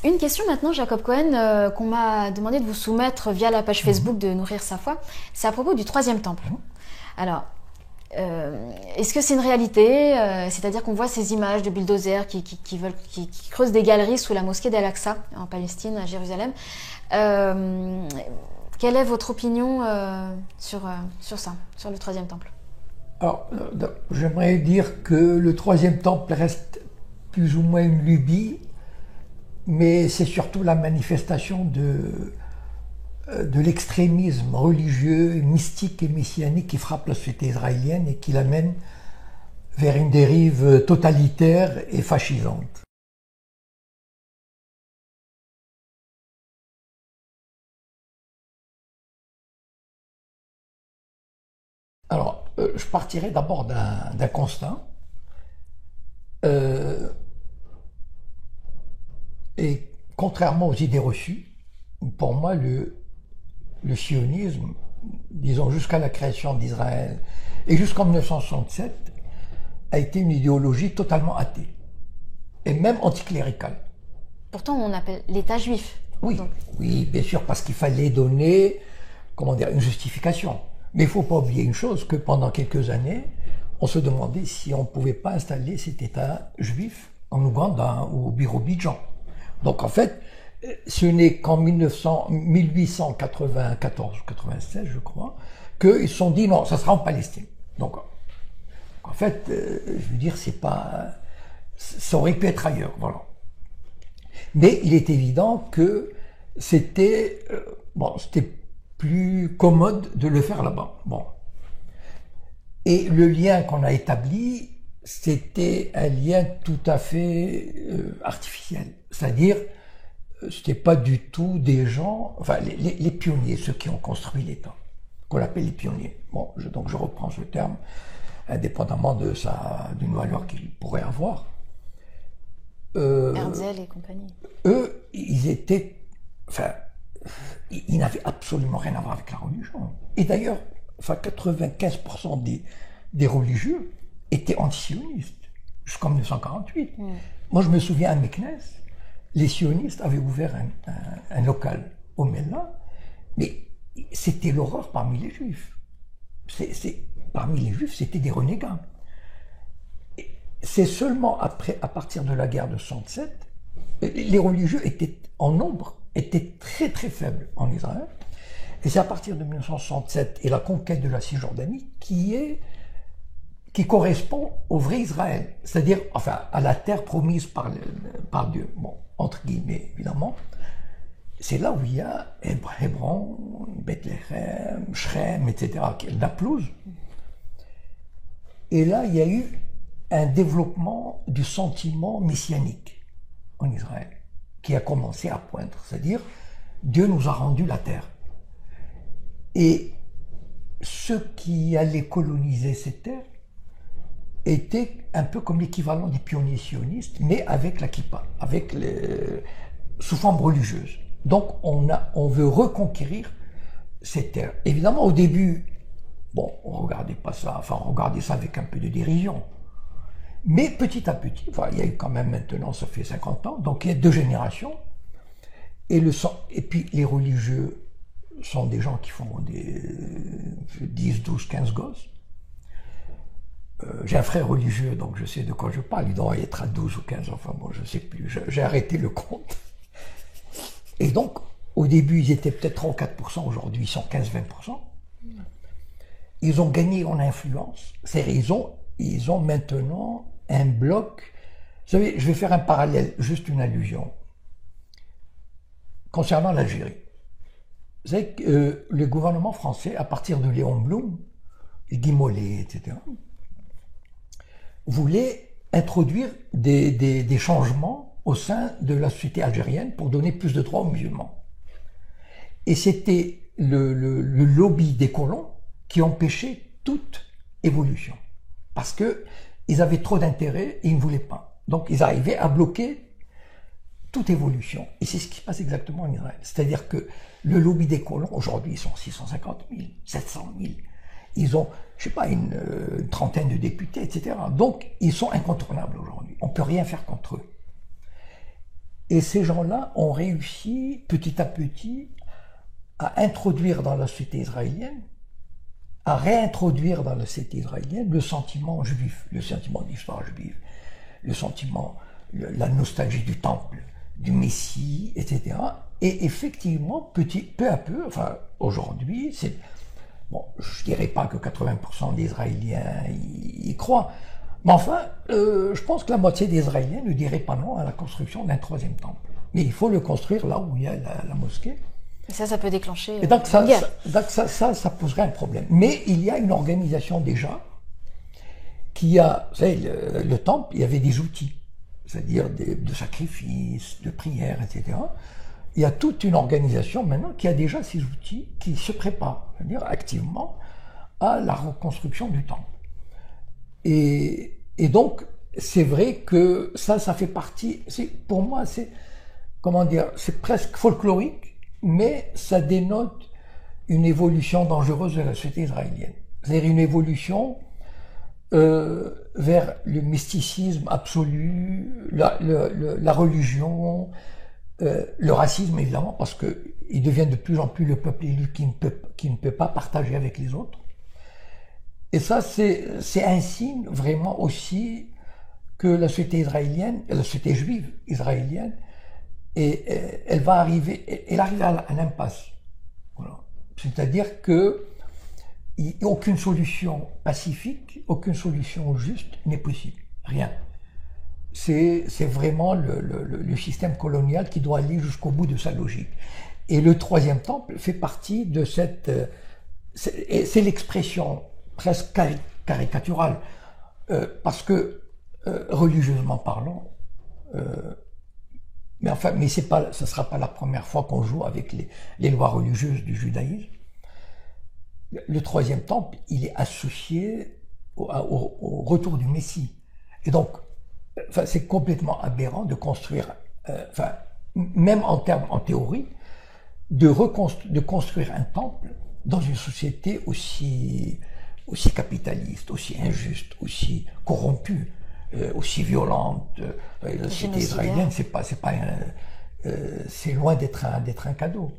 Une question maintenant, Jacob Cohen, qu'on m'a demandé de vous soumettre via la page Facebook de Nourrir sa foi, c'est à propos du troisième temple. Alors, est-ce que c'est une réalité? C'est-à-dire qu'on voit ces images de bulldozers qui creusent des galeries sous la mosquée d'Al-Aqsa, en Palestine, à Jérusalem. Quelle est votre opinion sur ça, sur le troisième temple? Alors, j'aimerais dire que le troisième temple reste plus ou moins une lubie, mais c'est surtout la manifestation de l'extrémisme religieux, mystique et messianique qui frappe la société israélienne et qui l'amène vers une dérive totalitaire et fascisante. Alors, je partirai d'abord d'un constat. Et contrairement aux idées reçues, pour moi, le sionisme, disons jusqu'à la création d'Israël et jusqu'en 1967, a été une idéologie totalement athée et même anticléricale. Pourtant, on appelle l'État juif. Oui, Donc. oui, bien sûr, parce qu'il fallait donner, comment dire, une justification. Mais il ne faut pas oublier une chose, que pendant quelques années, on se demandait si on ne pouvait pas installer cet État juif en Ouganda ou au Birobidjan. Donc en fait, ce n'est qu'en 1894 ou 96, je crois, qu'ils se sont dit non, ça sera en Palestine. Donc en fait, je veux dire, c'est pas, ça aurait pu être ailleurs, voilà. Mais il est évident que c'était c'était plus commode de le faire là-bas. Bon. Et le lien qu'on a établi, c'était un lien tout à fait artificiel. C'est-à-dire, c'était pas du tout des gens, enfin les pionniers, ceux qui ont construit l'État, qu'on appelle les pionniers. Bon, donc je reprends ce terme, indépendamment d'une valeur qu'il pourrait avoir. Herzl et compagnie. Eux, ils étaient, enfin, ils n'avaient absolument rien à voir avec la religion. Et d'ailleurs, enfin, 95% des religieux étaient anti-sionistes, jusqu'en 1948. Moi, je me souviens à Meknès, les sionistes avaient ouvert un local au Mella, mais c'était l'horreur parmi les juifs. Parmi les juifs, c'était des renégats. C'est seulement après, à partir de la guerre de 67, les religieux étaient en nombre, étaient très très faibles en Israël. Et c'est à partir de 1967 et la conquête de la Cisjordanie qui correspond au vrai Israël, c'est-à-dire enfin à la terre promise par Dieu, bon, entre guillemets évidemment. C'est là où il y a Hébron, Bethléem, Shrem, etc., Naplouse. Et là, il y a eu un développement du sentiment messianique en Israël, qui a commencé à poindre, c'est-à-dire Dieu nous a rendu la terre. Et ceux qui allaient coloniser cette terre étaient un peu comme l'équivalent des pionniers sionistes, mais avec la kippa, sous forme religieuse. Donc on veut reconquérir cette terre. Évidemment, au début, bon, on regardait pas ça, enfin on regardait ça avec un peu de dérision. Mais petit à petit, enfin, il y a eu quand même maintenant, ça fait 50 ans, donc il y a 2 générations. Et puis les religieux sont des gens qui font des 10, 12, 15 gosses. J'ai un frère religieux, donc je sais de quoi je parle. Il doit être à 12 ou 15, enfin bon, je sais plus. J'ai arrêté le compte. Et donc, au début, ils étaient peut-être 3 ou 4%, aujourd'hui, ils sont 15-20%. Ils ont gagné en influence. C'est-à-dire, ils ont maintenant un bloc. Vous savez, je vais faire un parallèle, juste une allusion. Concernant l'Algérie. Vous savez que le gouvernement français, à partir de Léon Blum, Guy Mollet, etc., voulait introduire des changements au sein de la société algérienne pour donner plus de droits aux musulmans. Et c'était le lobby des colons qui empêchait toute évolution. Parce qu'ils avaient trop d'intérêt et ils ne voulaient pas. Donc ils arrivaient à bloquer toute évolution. Et c'est ce qui se passe exactement en Israël. C'est-à-dire que le lobby des colons, aujourd'hui, ils sont 650 000, 700 000. Ils ont, je sais pas, une trentaine de députés, etc. Donc, ils sont incontournables aujourd'hui. On ne peut rien faire contre eux. Et ces gens-là ont réussi petit à petit à introduire dans la société israélienne, à réintroduire dans la société israélienne le sentiment juif, le sentiment d'histoire juive, le sentiment, la nostalgie du temple, du Messie, etc. Et effectivement, peu à peu, enfin aujourd'hui, c'est bon, je dirais pas que 80% des Israéliens y croient, mais enfin, je pense que la moitié des Israéliens ne diraient pas non à la construction d'un troisième temple. Mais il faut le construire là où il y a la mosquée. Et ça peut déclencher Et donc une guerre. ça poserait un problème. Mais il y a une organisation déjà qui a, vous savez, le temple, il y avait des outils, c'est-à-dire de sacrifices, de prières, etc. Il y a toute une organisation maintenant qui a déjà ces outils, qui se prépare, c'est-à-dire activement, à la reconstruction du temple. Et donc, c'est vrai que ça fait partie, pour moi, comment dire, c'est presque folklorique, mais ça dénote une évolution dangereuse de la société israélienne. C'est-à-dire une évolution vers le mysticisme absolu, la religion, le racisme évidemment, parce qu'il devient de plus en plus le peuple élu qui ne peut pas partager avec les autres. Et ça, c'est un signe vraiment aussi que la société israélienne, la société juive israélienne, elle arrive à l'impasse. Voilà. C'est-à-dire que aucune solution pacifique, aucune solution juste n'est possible. Rien. C'est vraiment le système colonial qui doit aller jusqu'au bout de sa logique. Et le troisième temple fait partie de cette... C'est l'expression presque caricaturale, parce que, religieusement parlant, mais ce ne sera pas la première fois qu'on joue avec les lois religieuses du judaïsme. Le troisième temple, il est associé au retour du Messie. Et donc, c'est complètement aberrant de construire, même en théorie, de construire un temple dans une société aussi capitaliste, aussi injuste, aussi corrompue, aussi violente. La société israélienne, c'est loin d'être un cadeau.